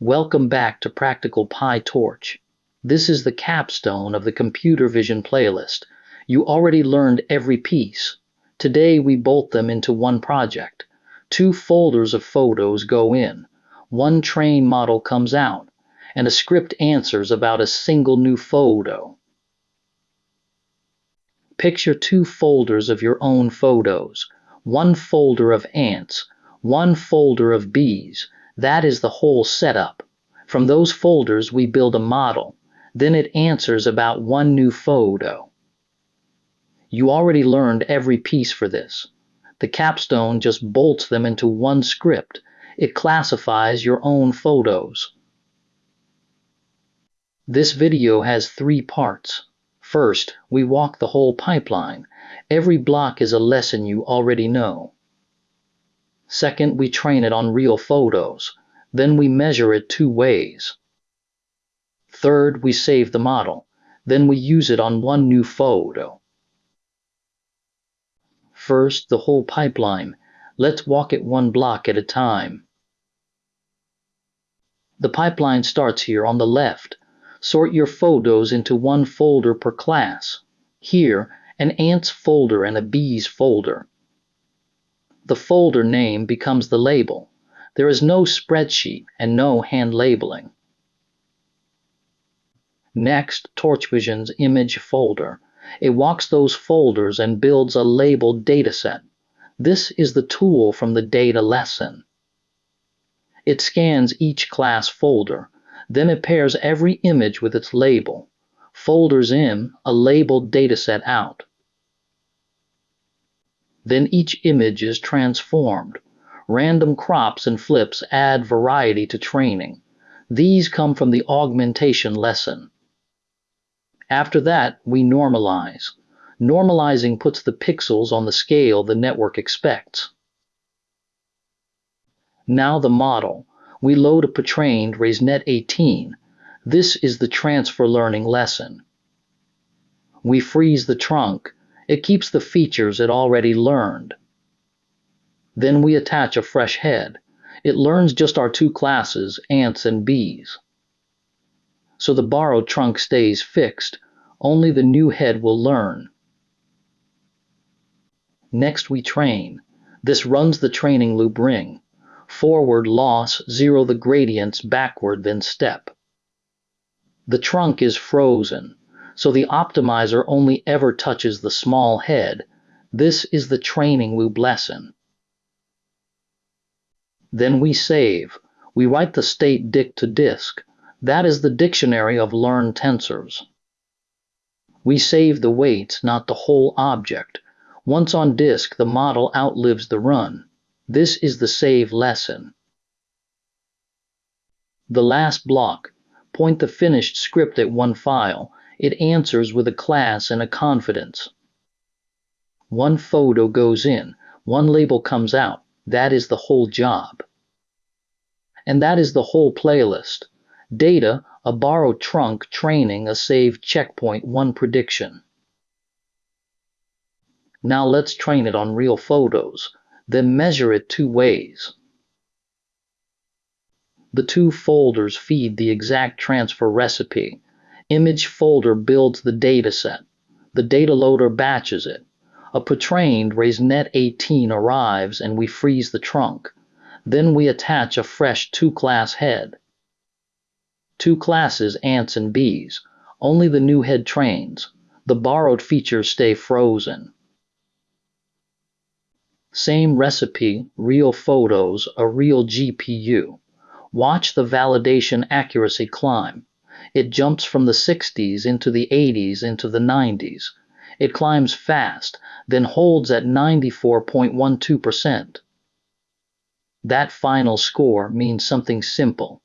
Welcome back to Practical PyTorch. This is the capstone of the computer vision playlist. You already learned every piece. Today we bolt them into one project. 2 folders of photos go in, 1 train model comes out, and a script answers about a single new photo. Picture 2 folders of your own photos, 1 folder of ants, 1 folder of bees. That is the whole setup. From those folders we build a model, then it answers about 1 new photo. You already learned every piece for this. The capstone just bolts them into one script. It classifies your own photos. This video has 3 parts. First, we walk the whole pipeline. Every block is a lesson you already know. Second, we train it on real photos. Then we measure it 2 ways. Third, we save the model. Then we use it on 1 new photo. First, the whole pipeline. Let's walk it 1 block at a time. The pipeline starts here on the left. Sort your photos into 1 folder per class. Here, an ants folder and a bees folder. The folder name becomes the label. There is no spreadsheet and no hand labeling. Next, torchvision's ImageFolder. It walks those folders and builds a labeled dataset. This is the tool from the data lesson. It scans each class folder. Then it pairs every image with its label. Folders in, a labeled dataset out. Then each image is transformed. Random crops and flips add variety to training. These come from the augmentation lesson. After that, we normalize. Normalizing puts the pixels on the scale the network expects. Now the model. We load a pre-trained ResNet 18. This is the transfer learning lesson. We freeze the trunk. It keeps the features it already learned. Then we attach a fresh head. It learns just our 2 classes, ants and bees. So the borrowed trunk stays fixed. Only the new head will learn. Next we train. This runs the training loop ring. Forward loss, 0 the gradients, backward then step. The trunk is frozen, so the optimizer only ever touches the small head. This is the training loop lesson. Then we save. We write the state dict to disk. That is the dictionary of learned tensors. We save the weights, not the whole object. Once on disk, the model outlives the run. This is the save lesson. The last block. Point the finished script at 1 file. It answers with a class and a confidence. 1 photo goes in, 1 label comes out. That is the whole job. And that is the whole playlist. Data, a borrowed trunk, training, a saved checkpoint, 1 prediction. Now let's train it on real photos. Then measure it 2 ways. The 2 folders feed the exact transfer recipe. ImageFolder builds the dataset. The data loader batches it. A pre-trained ResNet 18 arrives and we freeze the trunk. Then we attach a fresh 2-class head. 2 classes, ants and bees. Only the new head trains. The borrowed features stay frozen. Same recipe, real photos, a real GPU. Watch the validation accuracy climb. It jumps from the 60s into the 80s into the 90s. It climbs fast, then holds at 94.12%. That final score means something simple.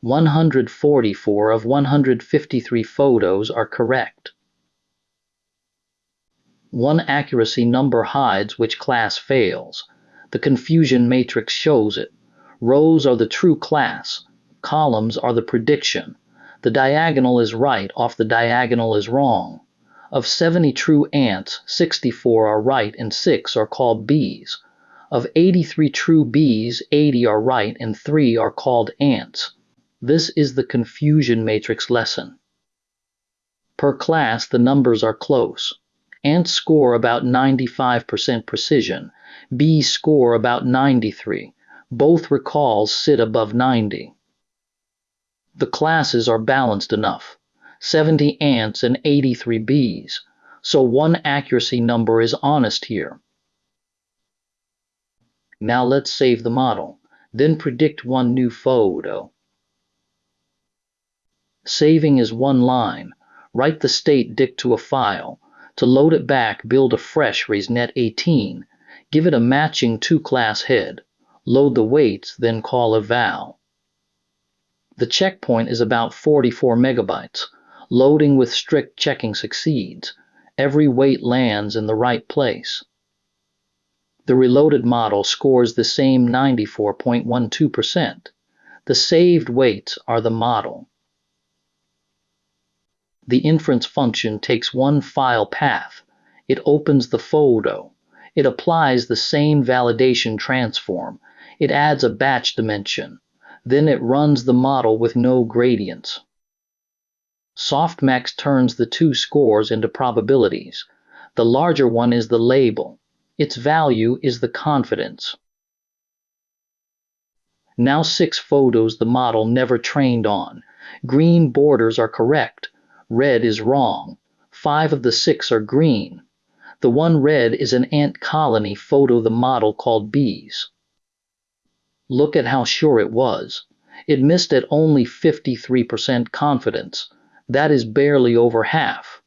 144 of 153 photos are correct. 1 accuracy number hides which class fails. The confusion matrix shows it. Rows are the true class. Columns are the prediction. The diagonal is right, off the diagonal is wrong. Of 70 true ants, 64 are right and 6 are called bees. Of 83 true bees, 80 are right and 3 are called ants. This is the confusion matrix lesson. Per class, the numbers are close. Ants score about 95% precision. Bees score about 93. Both recalls sit above 90. The classes are balanced enough. 70 ants and 83 bees. So one accuracy number is honest here. Now let's save the model. Then predict one new photo. Saving is one line. Write the state dict to a file. To load it back, build a fresh ResNet 18. Give it a matching 2-class head. Load the weights, then call eval. The checkpoint is about 44 megabytes. Loading with strict checking succeeds. Every weight lands in the right place. The reloaded model scores the same 94.12%. The saved weights are the model. The inference function takes one file path. It opens the photo. It applies the same validation transform. It adds a batch dimension. Then it runs the model with no gradients. Softmax turns the two scores into probabilities. The larger one is the label. Its value is the confidence. Now 6 photos the model never trained on. Green borders are correct. Red is wrong. 5 of the 6 are green. The one red is an ant colony photo the model called bees. Look at how sure it was. It missed at only 53% confidence. That is barely over half.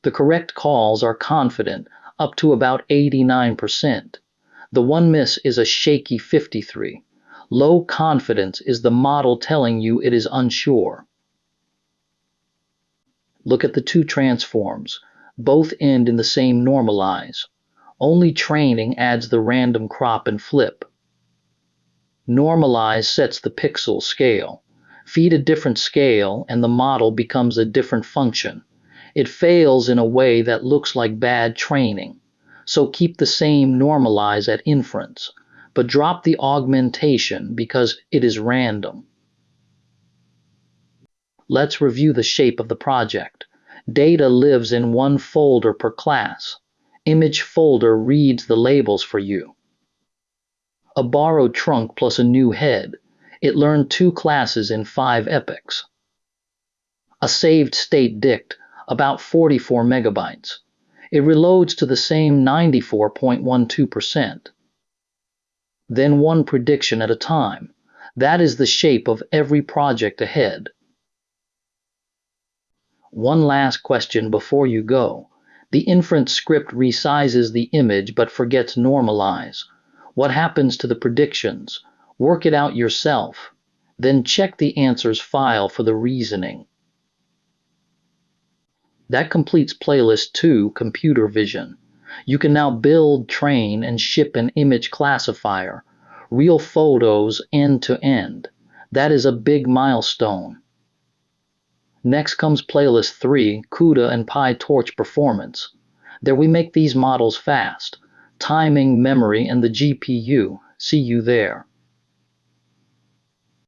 The correct calls are confident, up to about 89%. The one miss is a shaky 53. Low confidence is the model telling you it is unsure. Look at the two transforms. Both end in the same normalize. Only training adds the random crop and flip. Normalize sets the pixel scale. Feed a different scale and the model becomes a different function. It fails in a way that looks like bad training. So keep the same normalize at inference, but drop the augmentation because it is random. Let's review the shape of the project. Data lives in one folder per class. ImageFolder reads the labels for you. A borrowed trunk plus a new head. It learned 2 classes in 5 epochs. A saved state dict, about 44 megabytes. It reloads to the same 94.12%. Then one prediction at a time. That is the shape of every project ahead. One last question before you go. The inference script resizes the image but forgets normalize. What happens to the predictions? Work it out yourself. Then check the answers file for the reasoning. That completes playlist 2, Computer Vision. You can now build, train, and ship an image classifier. Real photos end to end. That is a big milestone. Next comes playlist 3, CUDA and PyTorch Performance. There we make these models fast. Timing, memory, and the GPU. See you there.